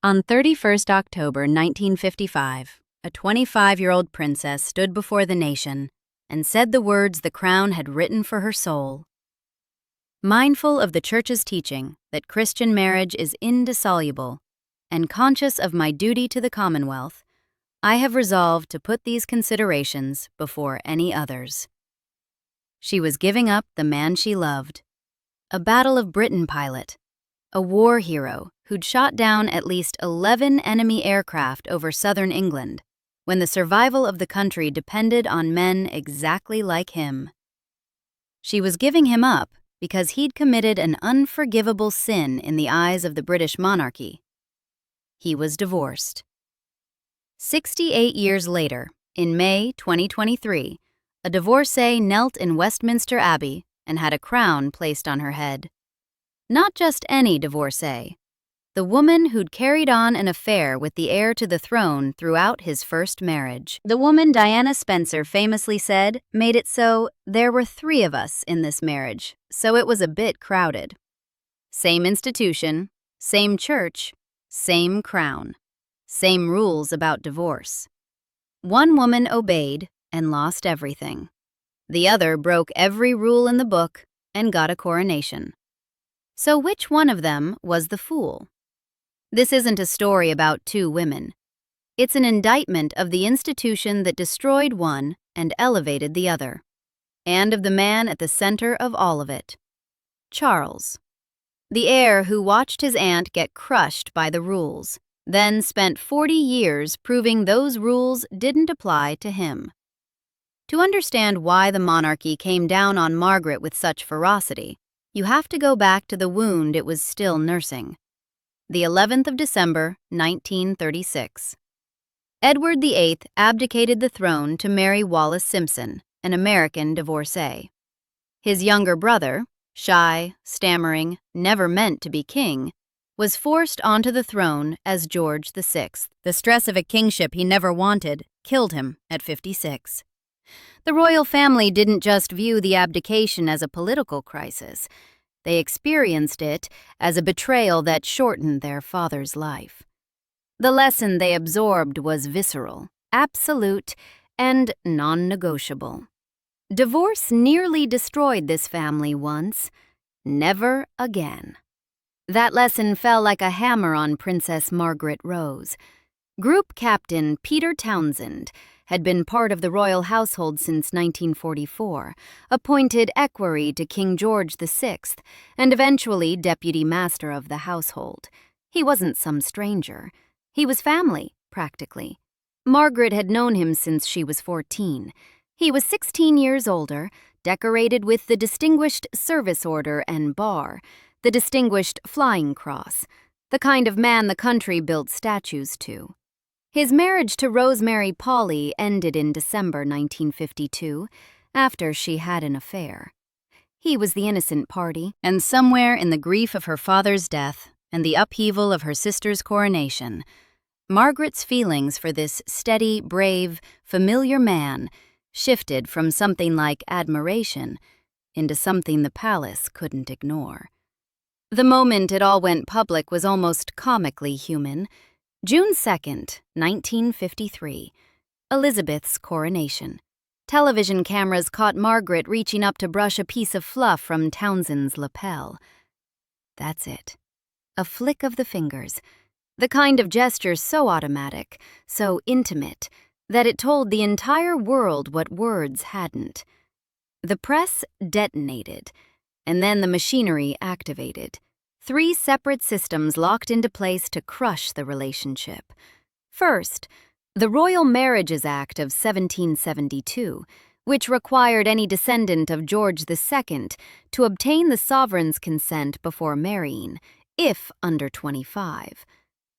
On 31st October 1955, a 25-year-old princess stood before the nation and said the words the crown had written for her soul. Mindful of the Church's teaching that Christian marriage is indissoluble and conscious of my duty to the Commonwealth, I have resolved to put these considerations before any others. She was giving up the man she loved, a Battle of Britain pilot, a war hero who'd shot down at least 11 enemy aircraft over southern England when the survival of the country depended on men exactly like him. She was giving him up because he'd committed an unforgivable sin in the eyes of the British monarchy. He was divorced. 68 years later, in May 2023, a divorcee knelt in Westminster Abbey and had a crown placed on her head. Not just any divorcee, the woman who'd carried on an affair with the heir to the throne throughout his first marriage. The woman Diana Spencer famously said made it so there were 3 of us in this marriage, so it was a bit crowded. Same institution, same church, same crown, same rules about divorce. One woman obeyed and lost everything. The other broke every rule in the book and got a coronation. So which one of them was the fool? This isn't a story about 2 women. It's an indictment of the institution that destroyed one and elevated the other, and of the man at the center of all of it, Charles, the heir who watched his aunt get crushed by the rules, then spent 40 years proving those rules didn't apply to him. To understand why the monarchy came down on Margaret with such ferocity, you have to go back to the wound it was still nursing. The 11th of December, 1936. Edward VIII abdicated the throne to marry Wallis Simpson, an American divorcee. His younger brother, shy, stammering, never meant to be king, was forced onto the throne as George VI. The stress of a kingship he never wanted killed him at 56. The royal family didn't just view the abdication as a political crisis. They experienced it as a betrayal that shortened their father's life. The lesson they absorbed was visceral, absolute, and non-negotiable. Divorce nearly destroyed this family once. Never again. That lesson fell like a hammer on Princess Margaret Rose. Group Captain Peter Townsend had been part of the royal household since 1944, appointed equerry to King George VI, and eventually deputy master of the household. He wasn't some stranger. He was family, practically. Margaret had known him since she was 14. He was 16 years older, decorated with the Distinguished Service Order and Bar, the Distinguished Flying Cross, the kind of man the country built statues to. His marriage to Rosemary Pauley ended in December 1952, after she had an affair. He was the innocent party, and somewhere in the grief of her father's death and the upheaval of her sister's coronation, Margaret's feelings for this steady, brave, familiar man shifted from something like admiration into something the palace couldn't ignore. The moment it all went public was almost comically human. June 2nd, 1953, Elizabeth's coronation. Television cameras caught Margaret reaching up to brush a piece of fluff from Townsend's lapel. That's it. A flick of the fingers. The kind of gesture so automatic, so intimate, that it told the entire world what words hadn't. The press detonated, and then the machinery activated. 3 separate systems locked into place to crush the relationship. First, the Royal Marriages Act of 1772, which required any descendant of George II to obtain the sovereign's consent before marrying, if under 25.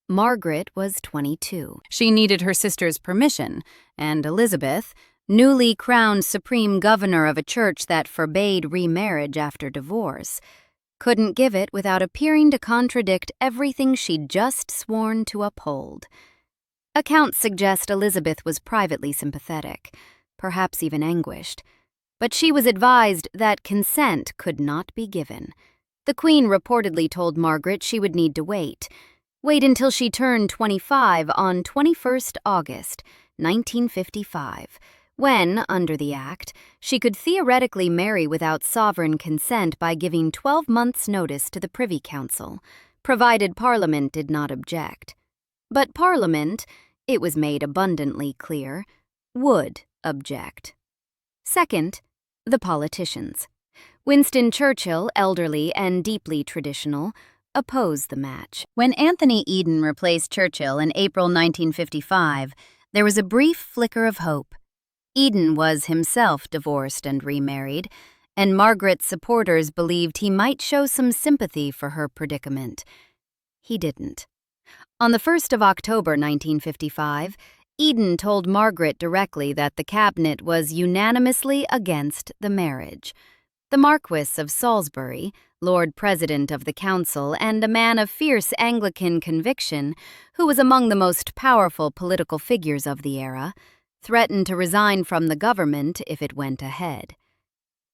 Margaret was 22. She needed her sister's permission, and Elizabeth, newly crowned supreme governor of a church that forbade remarriage after divorce, couldn't give it without appearing to contradict everything she'd just sworn to uphold. Accounts suggest Elizabeth was privately sympathetic, perhaps even anguished, but she was advised that consent could not be given. The Queen reportedly told Margaret she would need to wait. Wait until she turned 25 on 21st August, 1955, when, under the Act, she could theoretically marry without sovereign consent by giving 12 months' notice to the Privy Council, provided Parliament did not object. But Parliament, it was made abundantly clear, would object. Second, the politicians. Winston Churchill, elderly and deeply traditional, opposed the match. When Anthony Eden replaced Churchill in April 1955, there was a brief flicker of hope. Eden was himself divorced and remarried, and Margaret's supporters believed he might show some sympathy for her predicament. He didn't. On the 1st of October 1955, Eden told Margaret directly that the cabinet was unanimously against the marriage. The Marquess of Salisbury, Lord President of the Council and a man of fierce Anglican conviction, who was among the most powerful political figures of the era, threatened to resign from the government if it went ahead.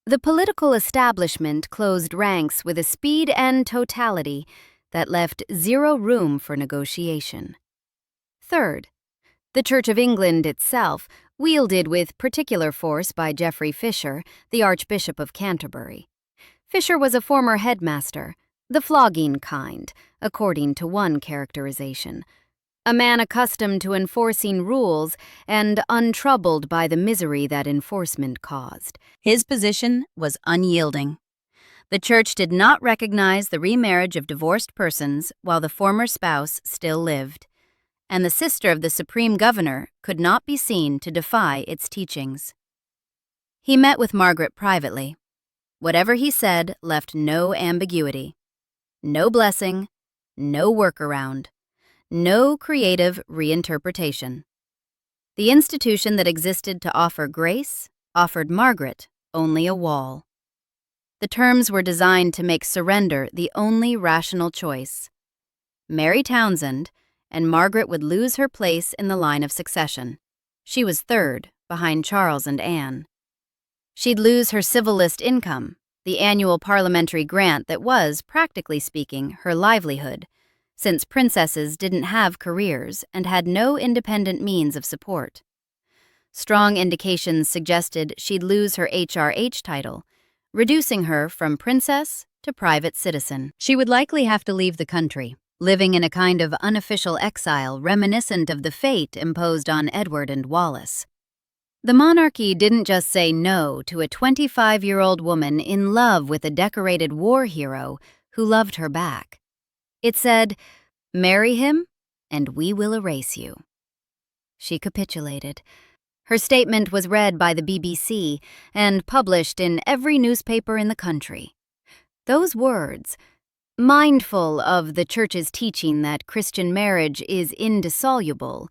The political establishment closed ranks with a speed and totality that left zero room for negotiation. Third, the Church of England itself, wielded with particular force by Geoffrey Fisher, the Archbishop of Canterbury. Fisher was a former headmaster, the flogging kind, according to one characterization. A man accustomed to enforcing rules and untroubled by the misery that enforcement caused. His position was unyielding. The Church did not recognize the remarriage of divorced persons while the former spouse still lived, and the sister of the Supreme Governor could not be seen to defy its teachings. He met with Margaret privately. Whatever he said left no ambiguity, no blessing, no workaround, no creative reinterpretation. The institution that existed to offer grace offered Margaret only a wall. The terms were designed to make surrender the only rational choice. Marry Townsend, and Margaret would lose her place in the line of succession. She was third, behind Charles and Anne. She'd lose her civil list income, the annual parliamentary grant that was, practically speaking, her livelihood, since princesses didn't have careers and had no independent means of support. Strong indications suggested she'd lose her HRH title, reducing her from princess to private citizen. She would likely have to leave the country, living in a kind of unofficial exile reminiscent of the fate imposed on Edward and Wallace. The monarchy didn't just say no to a 25-year-old woman in love with a decorated war hero who loved her back. It said, "Marry him, and we will erase you." She capitulated. Her statement was read by the BBC and published in every newspaper in the country. Those words, mindful of the Church's teaching that Christian marriage is indissoluble,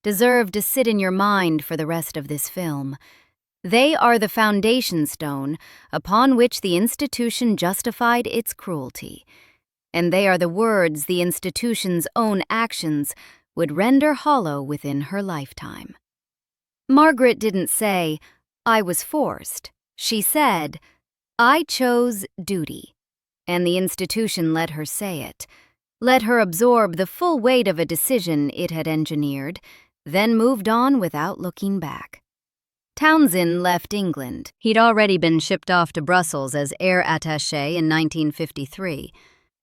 deserve to sit in your mind for the rest of this film. They are the foundation stone upon which the institution justified its cruelty, and they are the words the institution's own actions would render hollow within her lifetime. Margaret didn't say, "I was forced." She said, "I chose duty," and the institution let her say it, let her absorb the full weight of a decision it had engineered, then moved on without looking back. Townsend left England. He'd already been shipped off to Brussels as heir attaché in 1953,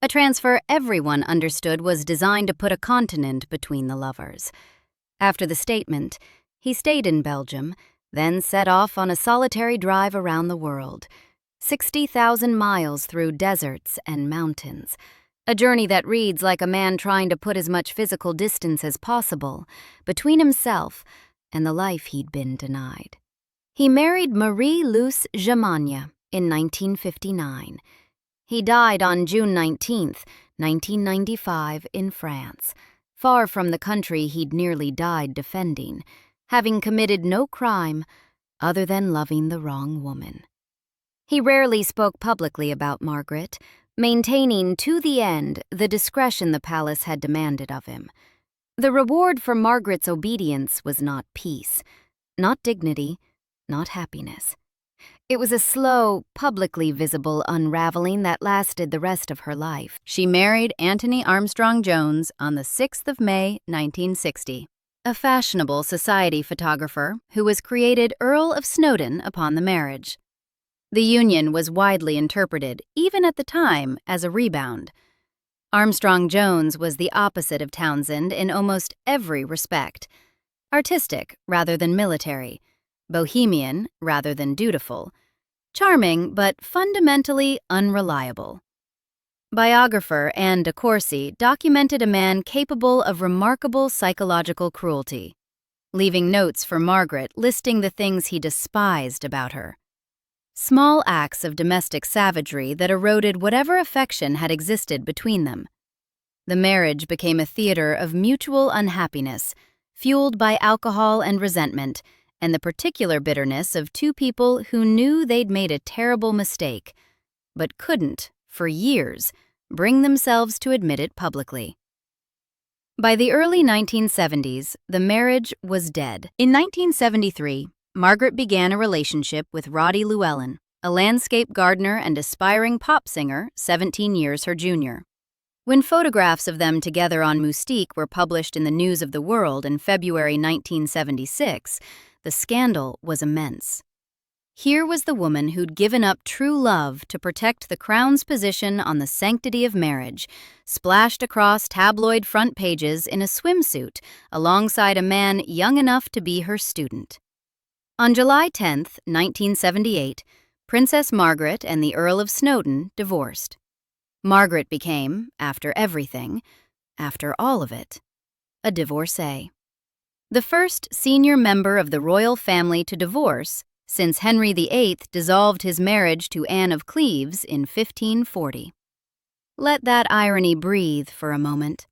a transfer everyone understood was designed to put a continent between the lovers. After the statement, he stayed in Belgium, then set off on a solitary drive around the world, 60,000 miles through deserts and mountains, a journey that reads like a man trying to put as much physical distance as possible between himself and the life he'd been denied. He married Marie-Luce Jamagne in 1959. He died on June 19, 1995, in France, far from the country he'd nearly died defending, having committed no crime other than loving the wrong woman. He rarely spoke publicly about Margaret, maintaining to the end the discretion the palace had demanded of him. The reward for Margaret's obedience was not peace, not dignity, not happiness. It was a slow, publicly visible unraveling that lasted the rest of her life. She married Anthony Armstrong Jones on the 6th of May, 1960, a fashionable society photographer who was created Earl of Snowdon upon the marriage. The union was widely interpreted, even at the time, as a rebound. Armstrong Jones was the opposite of Townsend in almost every respect: artistic rather than military, bohemian rather than dutiful, charming but fundamentally unreliable. Biographer Anne de Courcy documented a man capable of remarkable psychological cruelty, leaving notes for Margaret listing the things he despised about her. Small acts of domestic savagery that eroded whatever affection had existed between them. The marriage became a theater of mutual unhappiness, fueled by alcohol and resentment, and the particular bitterness of two people who knew they'd made a terrible mistake, but couldn't, for years, bring themselves to admit it publicly. By the early 1970s, the marriage was dead. In 1973, Margaret began a relationship with Roddy Llewellyn, a landscape gardener and aspiring pop singer 17 years her junior. When photographs of them together on Moustique were published in the News of the World in February 1976, the scandal was immense. Here was the woman who'd given up true love to protect the Crown's position on the sanctity of marriage, splashed across tabloid front pages in a swimsuit alongside a man young enough to be her student. On July 10, 1978, Princess Margaret and the Earl of Snowdon divorced. Margaret became, after everything, after all of it, a divorcee. The first senior member of the royal family to divorce since Henry VIII dissolved his marriage to Anne of Cleves in 1540. Let that irony breathe for a moment.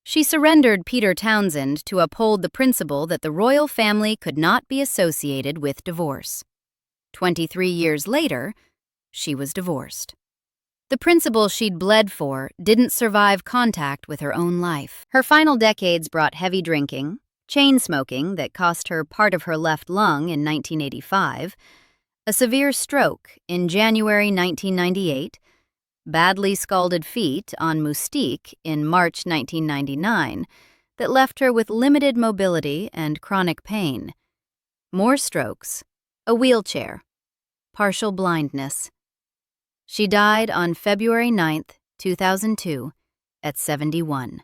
She surrendered Peter Townsend to uphold the principle that the royal family could not be associated with divorce. 23 years later, she was divorced. The principle she'd bled for didn't survive contact with her own life. Her final decades brought heavy drinking, chain smoking that cost her part of her left lung in 1985, a severe stroke in January 1998, badly scalded feet on Moustique in March 1999 that left her with limited mobility and chronic pain, more strokes, a wheelchair, partial blindness. She died on February 9, 2002, at 71.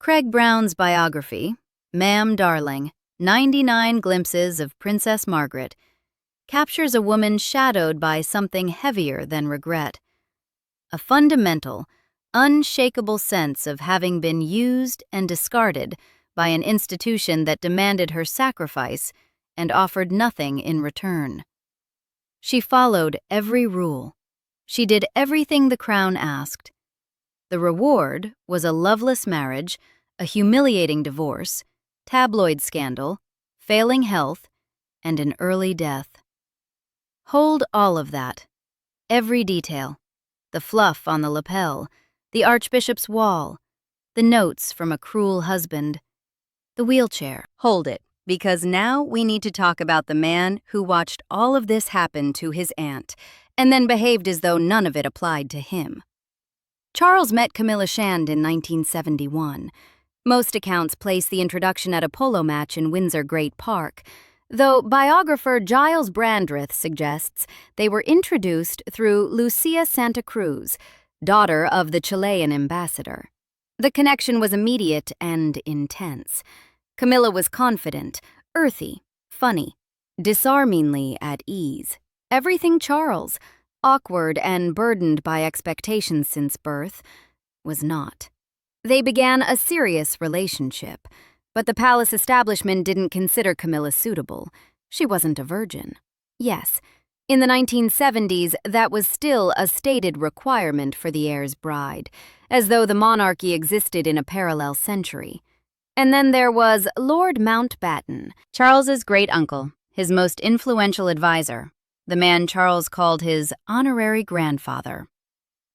Craig Brown's biography, Ma'am Darling, 99 Glimpses of Princess Margaret, captures a woman shadowed by something heavier than regret. A fundamental, unshakable sense of having been used and discarded by an institution that demanded her sacrifice and offered nothing in return. She followed every rule. She did everything the Crown asked. The reward was a loveless marriage, a humiliating divorce, tabloid scandal, failing health, and an early death. Hold all of that, every detail. The fluff on the lapel, the Archbishop's wall, the notes from a cruel husband, the wheelchair. Hold it, because now we need to talk about the man who watched all of this happen to his aunt and then behaved as though none of it applied to him. Charles met Camilla Shand in 1971. Most accounts place the introduction at a polo match in Windsor Great Park, though biographer Giles Brandreth suggests they were introduced through Lucia Santa Cruz, daughter of the Chilean ambassador. The connection was immediate and intense. Camilla was confident, earthy, funny, disarmingly at ease. Everything Charles, awkward and burdened by expectations since birth, was not. They began a serious relationship. But the palace establishment didn't consider Camilla suitable. She wasn't a virgin. Yes, in the 1970s, that was still a stated requirement for the heir's bride, as though the monarchy existed in a parallel century. And then there was Lord Mountbatten, Charles's great-uncle, his most influential advisor, the man Charles called his honorary grandfather.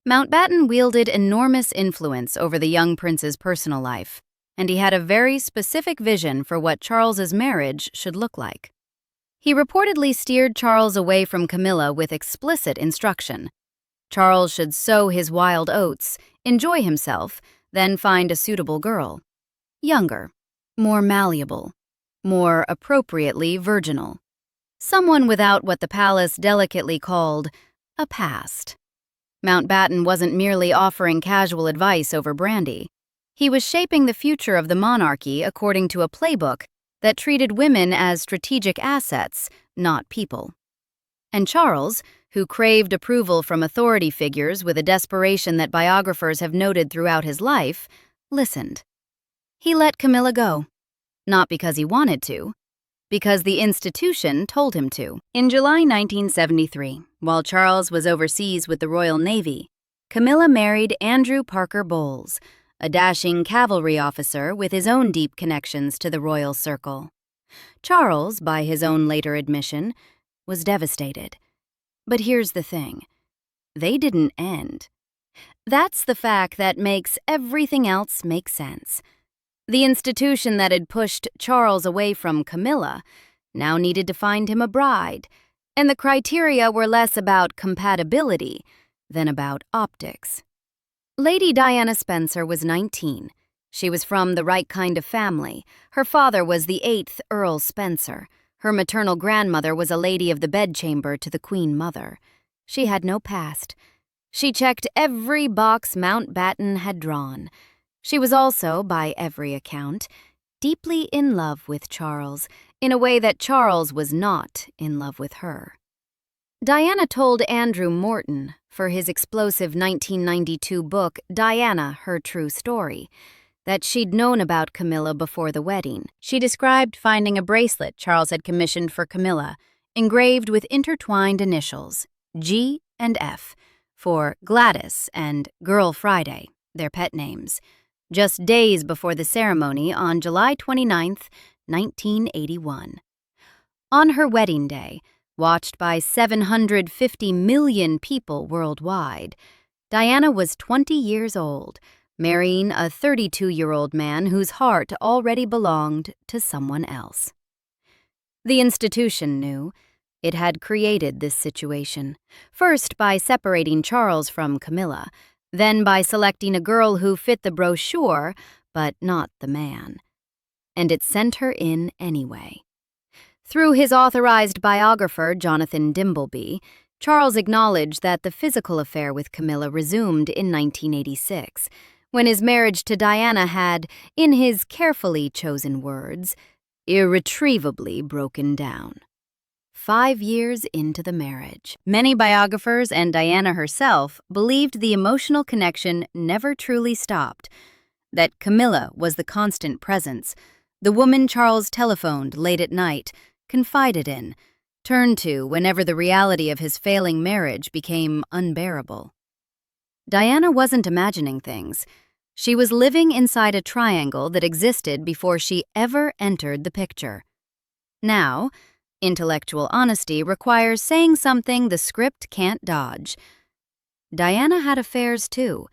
Mountbatten wielded enormous influence over the young prince's personal life, and he had a very specific vision for what Charles's marriage should look like. He reportedly steered Charles away from Camilla with explicit instruction. Charles should sow his wild oats, enjoy himself, then find a suitable girl. Younger, more malleable, more appropriately virginal. Someone without what the palace delicately called a past. Mountbatten wasn't merely offering casual advice over brandy. He was shaping the future of the monarchy according to a playbook that treated women as strategic assets, not people. And Charles, who craved approval from authority figures with a desperation that biographers have noted throughout his life, listened. He let Camilla go, not because he wanted to, because the institution told him to. In July 1973, while Charles was overseas with the Royal Navy, Camilla married Andrew Parker Bowles, a dashing cavalry officer with his own deep connections to the royal circle. Charles, by his own later admission, was devastated. But here's the thing. They didn't end. That's the fact that makes everything else make sense. The institution that had pushed Charles away from Camilla now needed to find him a bride, and the criteria were less about compatibility than about optics. Lady Diana Spencer was 19. She was from the right kind of family. Her father was the 8th Earl Spencer. Her maternal grandmother was a lady of the bedchamber to the Queen Mother. She had no past. She checked every box Mountbatten had drawn. She was also, by every account, deeply in love with Charles, in a way that Charles was not in love with her. Diana told Andrew Morton, for his explosive 1992 book, Diana, Her True Story, that she'd known about Camilla before the wedding. She described finding a bracelet Charles had commissioned for Camilla, engraved with intertwined initials, G and F, for Gladys and Girl Friday, their pet names, just days before the ceremony on July 29, 1981. On her wedding day, watched by 750 million people worldwide, Diana was 20 years old, marrying a 32-year-old man whose heart already belonged to someone else. The institution knew. It had created this situation, first by separating Charles from Camilla, then by selecting a girl who fit the brochure, but not the man. And it sent her in anyway. Through his authorized biographer, Jonathan Dimbleby, Charles acknowledged that the physical affair with Camilla resumed in 1986, when his marriage to Diana had, in his carefully chosen words, irretrievably broken down. 5 years into the marriage, many biographers and Diana herself believed the emotional connection never truly stopped, that Camilla was the constant presence, the woman Charles telephoned late at night, confided in, turned to whenever the reality of his failing marriage became unbearable. Diana wasn't imagining things. She was living inside a triangle that existed before she ever entered the picture. Now, intellectual honesty requires saying something the script can't dodge. Diana had affairs too.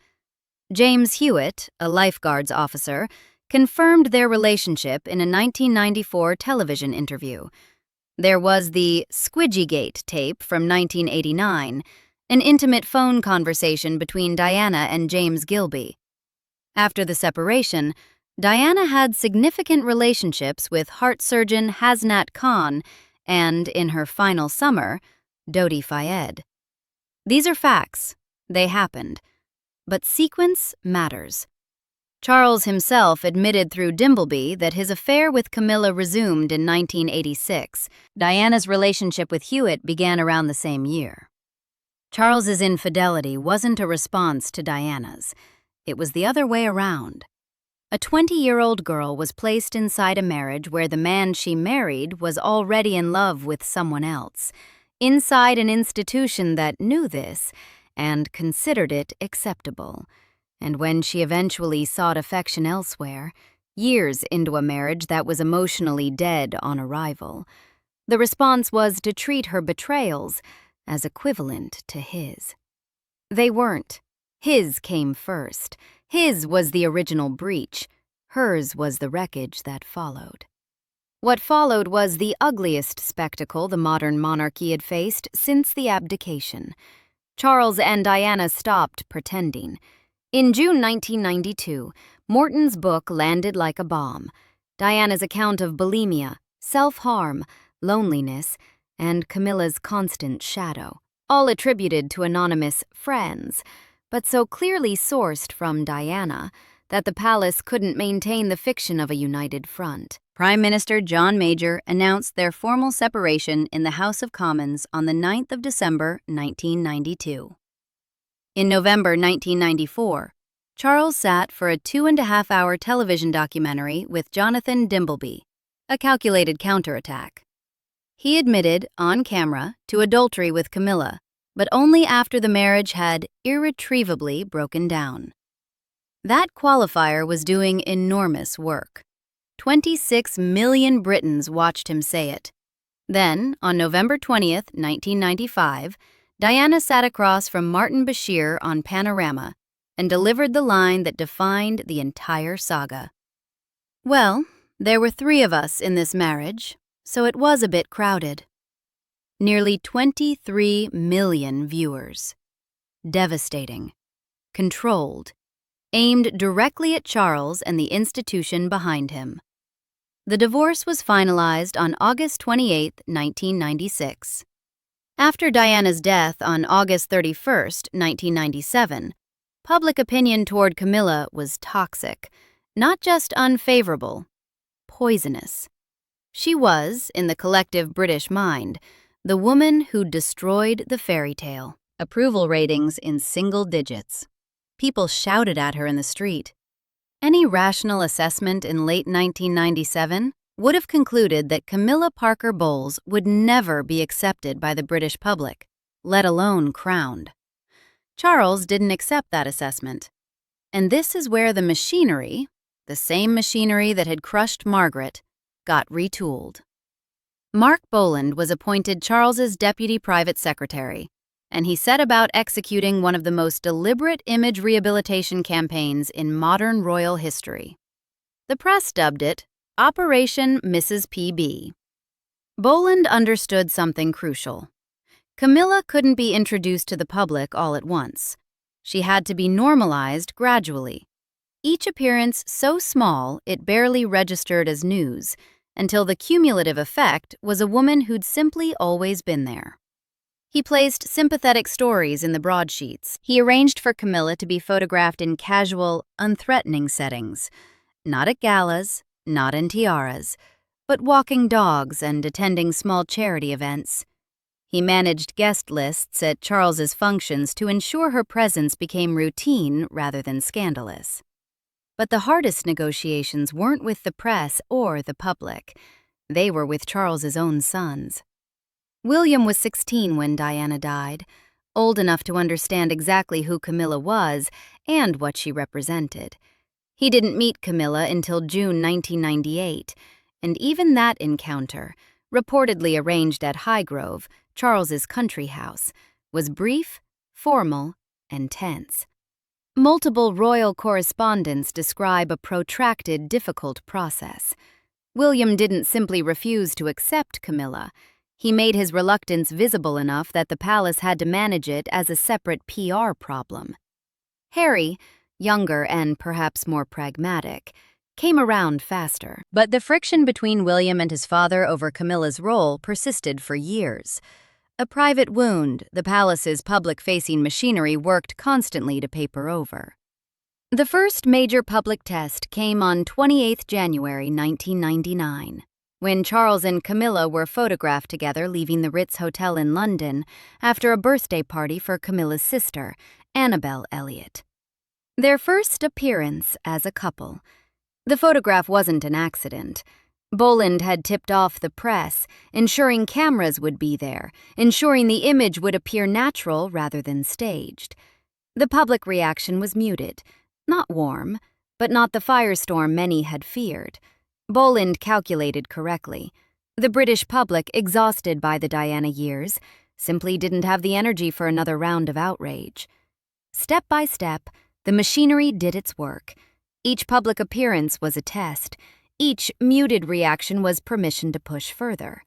James Hewitt, a lifeguards officer, confirmed their relationship in a 1994 television interview. There was the Squidgygate tape from 1989, an intimate phone conversation between Diana and James Gilby. After the separation, Diana had significant relationships with heart surgeon Hasnat Khan and, in her final summer, Dodi Fayed. These are facts. They happened. But sequence matters. Charles himself admitted through Dimbleby that his affair with Camilla resumed in 1986. Diana's relationship with Hewitt began around the same year. Charles's infidelity wasn't a response to Diana's. It was the other way around. A 20-year-old girl was placed inside a marriage where the man she married was already in love with someone else, inside an institution that knew this and considered it acceptable. And when she eventually sought affection elsewhere, years into a marriage that was emotionally dead on arrival, the response was to treat her betrayals as equivalent to his. They weren't. His came first. His was the original breach. Hers was the wreckage that followed. What followed was the ugliest spectacle the modern monarchy had faced since the abdication. Charles and Diana stopped pretending. In June 1992, Morton's book landed like a bomb. Diana's account of bulimia, self-harm, loneliness, and Camilla's constant shadow, all attributed to anonymous friends, but so clearly sourced from Diana that the palace couldn't maintain the fiction of a united front. Prime Minister John Major announced their formal separation in the House of Commons on the 9th of December 1992. In November 1994, Charles sat for a 2.5-hour television documentary with Jonathan Dimbleby, a calculated counterattack. He admitted, on camera, to adultery with Camilla, but only after the marriage had irretrievably broken down. That qualifier was doing enormous work. 26 million Britons watched him say it. Then, on November 20th, 1995, Diana sat across from Martin Bashir on Panorama and delivered the line that defined the entire saga. Well, there were 3 of us in this marriage, so it was a bit crowded. Nearly 23 million viewers. Devastating. Controlled. Aimed directly at Charles and the institution behind him. The divorce was finalized on August 28, 1996. After Diana's death on August 31, 1997, public opinion toward Camilla was toxic, not just unfavorable, poisonous. She was, in the collective British mind, the woman who destroyed the fairy tale. Approval ratings in single digits. People shouted at her in the street. Any rational assessment in late 1997 would have concluded that Camilla Parker Bowles would never be accepted by the British public, let alone crowned. Charles didn't accept that assessment. And this is where the machinery, the same machinery that had crushed Margaret, got retooled. Mark Boland was appointed Charles's deputy private secretary, and he set about executing one of the most deliberate image rehabilitation campaigns in modern royal history. The press dubbed it Operation Mrs. PB. Boland understood something crucial. Camilla couldn't be introduced to the public all at once. She had to be normalized gradually. Each appearance so small it barely registered as news, until the cumulative effect was a woman who'd simply always been there. He placed sympathetic stories in the broadsheets. He arranged for Camilla to be photographed in casual, unthreatening settings, not at galas, not in tiaras, but walking dogs and attending small charity events. He managed guest lists at Charles's functions to ensure her presence became routine rather than scandalous. But the hardest negotiations weren't with the press or the public. They were with Charles's own sons. William was 16 when Diana died, old enough to understand exactly who Camilla was and what she represented. He didn't meet Camilla until June 1998, and even that encounter, reportedly arranged at Highgrove, Charles's country house, was brief, formal, and tense. Multiple royal correspondents describe a protracted, difficult process. William didn't simply refuse to accept Camilla. He made his reluctance visible enough that the palace had to manage it as a separate PR problem. Harry, younger and perhaps more pragmatic, came around faster. But the friction between William and his father over Camilla's role persisted for years. A private wound the palace's public-facing machinery worked constantly to paper over. The first major public test came on 28 January 1999. When Charles and Camilla were photographed together leaving the Ritz Hotel in London after a birthday party for Camilla's sister, Annabel Elliot. Their first appearance as a couple. The photograph wasn't an accident. Boland had tipped off the press, ensuring cameras would be there, ensuring the image would appear natural rather than staged. The public reaction was muted, not warm, but not the firestorm many had feared. Boland calculated correctly. The British public, exhausted by the Diana years, simply didn't have the energy for another round of outrage. Step by step, the machinery did its work. Each public appearance was a test. Each muted reaction was permission to push further.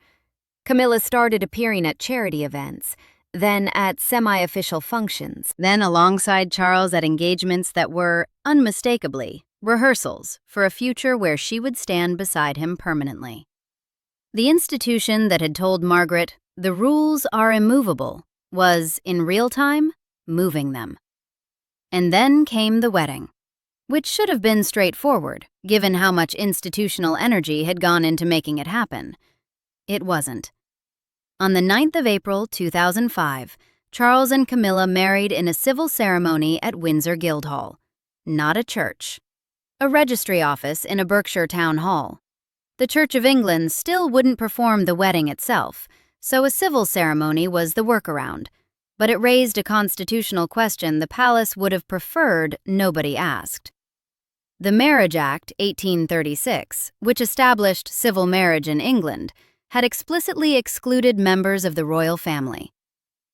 Camilla started appearing at charity events, then at semi-official functions, then alongside Charles at engagements that were, unmistakably, rehearsals for a future where she would stand beside him permanently. The institution that had told Margaret, "The rules are immovable," was, in real time, moving them. And then came the wedding, which should have been straightforward, given how much institutional energy had gone into making it happen. It wasn't. On the 9th of April, 2005, Charles and Camilla married in a civil ceremony at Windsor Guildhall. Not a church. A registry office in a Berkshire town hall. The Church of England still wouldn't perform the wedding itself, so a civil ceremony was the workaround. But it raised a constitutional question the palace would have preferred nobody asked. The Marriage Act, 1836, which established civil marriage in England, had explicitly excluded members of the royal family.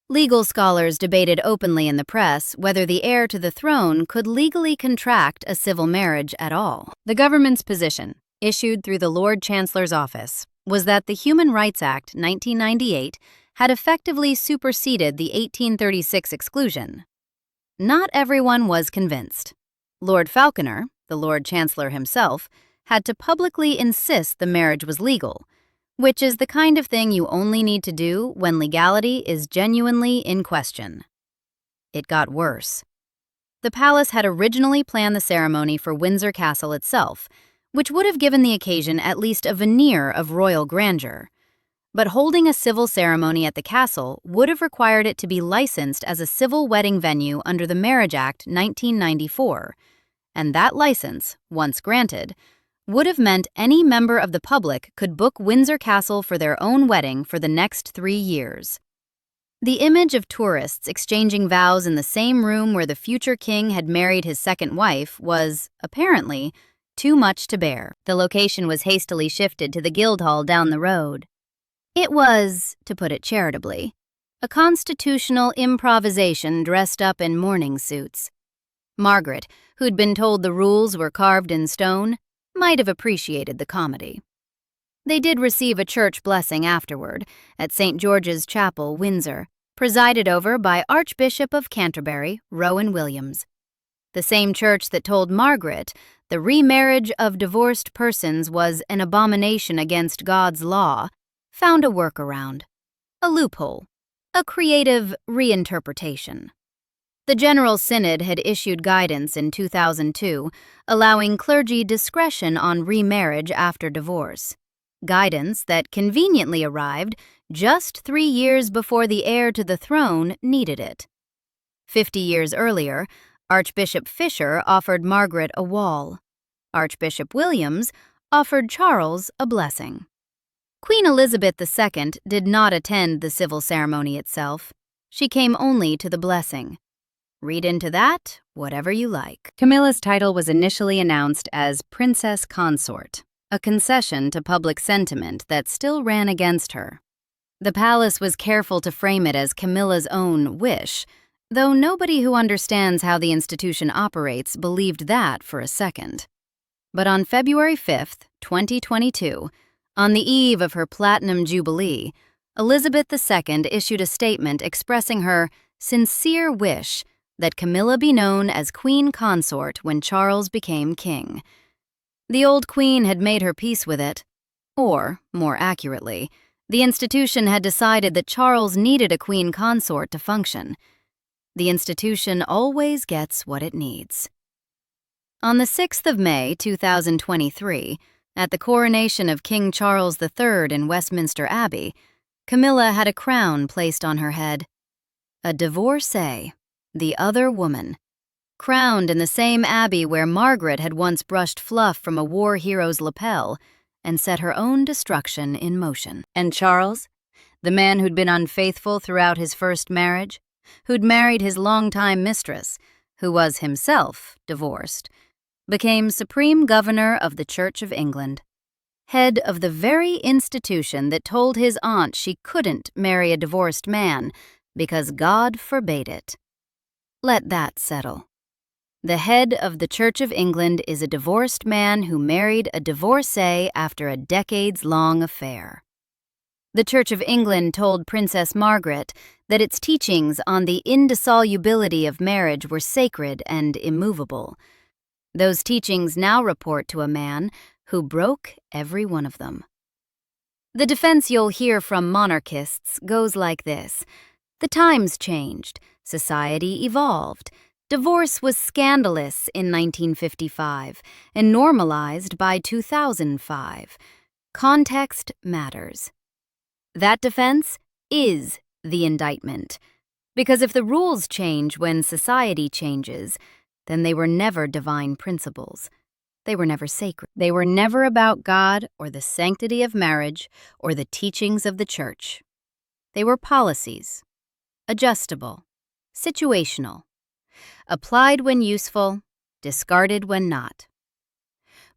Legal scholars debated openly in the press whether the heir to the throne could legally contract a civil marriage at all. The government's position, issued through the Lord Chancellor's office, was that the Human Rights Act, 1998, had effectively superseded the 1836 exclusion. Not everyone was convinced. Lord Falconer, the Lord Chancellor himself, had to publicly insist the marriage was legal, which is the kind of thing you only need to do when legality is genuinely in question. It got worse. The palace had originally planned the ceremony for Windsor Castle itself, which would have given the occasion at least a veneer of royal grandeur. But holding a civil ceremony at the castle would have required it to be licensed as a civil wedding venue under the Marriage Act 1994, and that license, once granted, would have meant any member of the public could book Windsor Castle for their own wedding for the next 3 years. The image of tourists exchanging vows in the same room where the future king had married his second wife was, apparently, too much to bear. The location was hastily shifted to the Guildhall down the road. It was, to put it charitably, a constitutional improvisation dressed up in mourning suits. Margaret, who'd been told the rules were carved in stone, might have appreciated the comedy. They did receive a church blessing afterward at St. George's Chapel, Windsor, presided over by Archbishop of Canterbury, Rowan Williams. The same church that told Margaret the remarriage of divorced persons was an abomination against God's law found a workaround, a loophole, a creative reinterpretation. The General Synod had issued guidance in 2002 allowing clergy discretion on remarriage after divorce. Guidance that conveniently arrived just 3 years before the heir to the throne needed it. 50 years earlier, Archbishop Fisher offered Margaret a wall. Archbishop Williams offered Charles a blessing. Queen Elizabeth II did not attend the civil ceremony itself. She came only to the blessing. Read into that whatever you like. Camilla's title was initially announced as Princess Consort, a concession to public sentiment that still ran against her. The palace was careful to frame it as Camilla's own wish, though nobody who understands how the institution operates believed that for a second. But on February 5th, 2022, on the eve of her Platinum Jubilee, Elizabeth II issued a statement expressing her sincere wish that Camilla be known as Queen Consort when Charles became king. The old queen had made her peace with it, or, more accurately, the institution had decided that Charles needed a queen consort to function. The institution always gets what it needs. On the 6th of May, 2023, at the coronation of King Charles III in Westminster Abbey, Camilla had a crown placed on her head. A divorcee, the other woman, crowned in the same abbey where Margaret had once brushed fluff from a war hero's lapel and set her own destruction in motion. And Charles, the man who'd been unfaithful throughout his first marriage, who'd married his longtime mistress, who was himself divorced, became Supreme Governor of the Church of England, head of the very institution that told his aunt she couldn't marry a divorced man because God forbade it. Let that settle. The head of the Church of England is a divorced man who married a divorcee after a decades-long affair. The Church of England told Princess Margaret that its teachings on the indissolubility of marriage were sacred and immovable. Those teachings now report to a man who broke every one of them. The defense you'll hear from monarchists goes like this. The times changed, society evolved. Divorce was scandalous in 1955 and normalized by 2005. Context matters. That defense is the indictment. Because if the rules change when society changes, then they were never divine principles. They were never sacred. They were never about God or the sanctity of marriage or the teachings of the church. They were policies, adjustable, situational, applied when useful, discarded when not.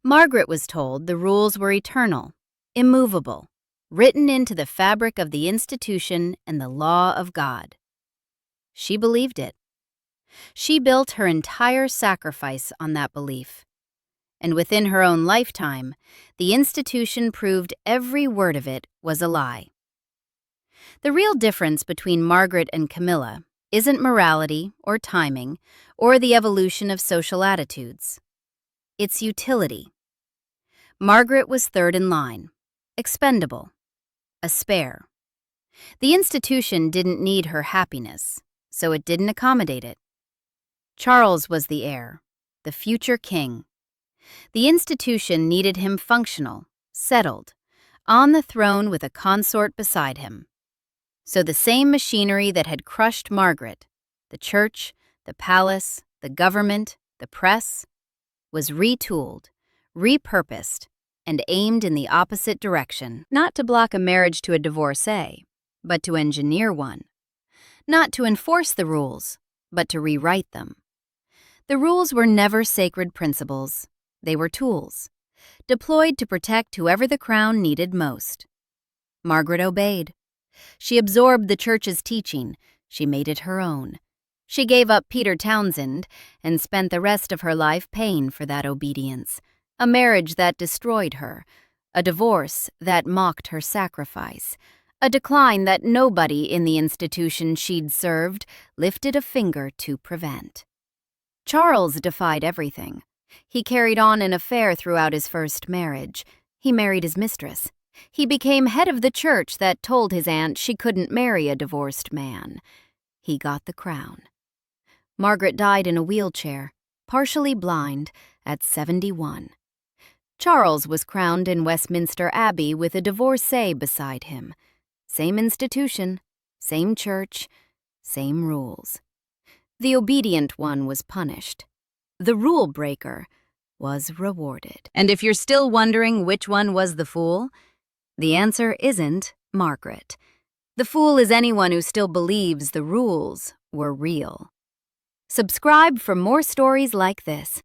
Margaret was told the rules were eternal, immovable, written into the fabric of the institution and the law of God. She believed it. She built her entire sacrifice on that belief. And within her own lifetime, the institution proved every word of it was a lie. The real difference between Margaret and Camilla isn't morality or timing or the evolution of social attitudes. It's utility. Margaret was third in line, expendable, a spare. The institution didn't need her happiness, so it didn't accommodate it. Charles was the heir, the future king. The institution needed him functional, settled, on the throne with a consort beside him. So the same machinery that had crushed Margaret, the church, the palace, the government, the press, was retooled, repurposed, and aimed in the opposite direction. Not to block a marriage to a divorcee, but to engineer one. Not to enforce the rules, but to rewrite them. The rules were never sacred principles. They were tools, deployed to protect whoever the crown needed most. Margaret obeyed. She absorbed the church's teaching. She made it her own. She gave up Peter Townsend and spent the rest of her life paying for that obedience. A marriage that destroyed her, a divorce that mocked her sacrifice, a decline that nobody in the institution she'd served lifted a finger to prevent. Charles defied everything. He carried on an affair throughout his first marriage. He married his mistress. He became head of the church that told his aunt she couldn't marry a divorced man. He got the crown. Margaret died in a wheelchair, partially blind, at 71. Charles was crowned in Westminster Abbey with a divorcee beside him. Same institution, same church, same rules. The obedient one was punished. The rule breaker was rewarded. And if you're still wondering which one was the fool, the answer isn't Margaret. The fool is anyone who still believes the rules were real. Subscribe for more stories like this.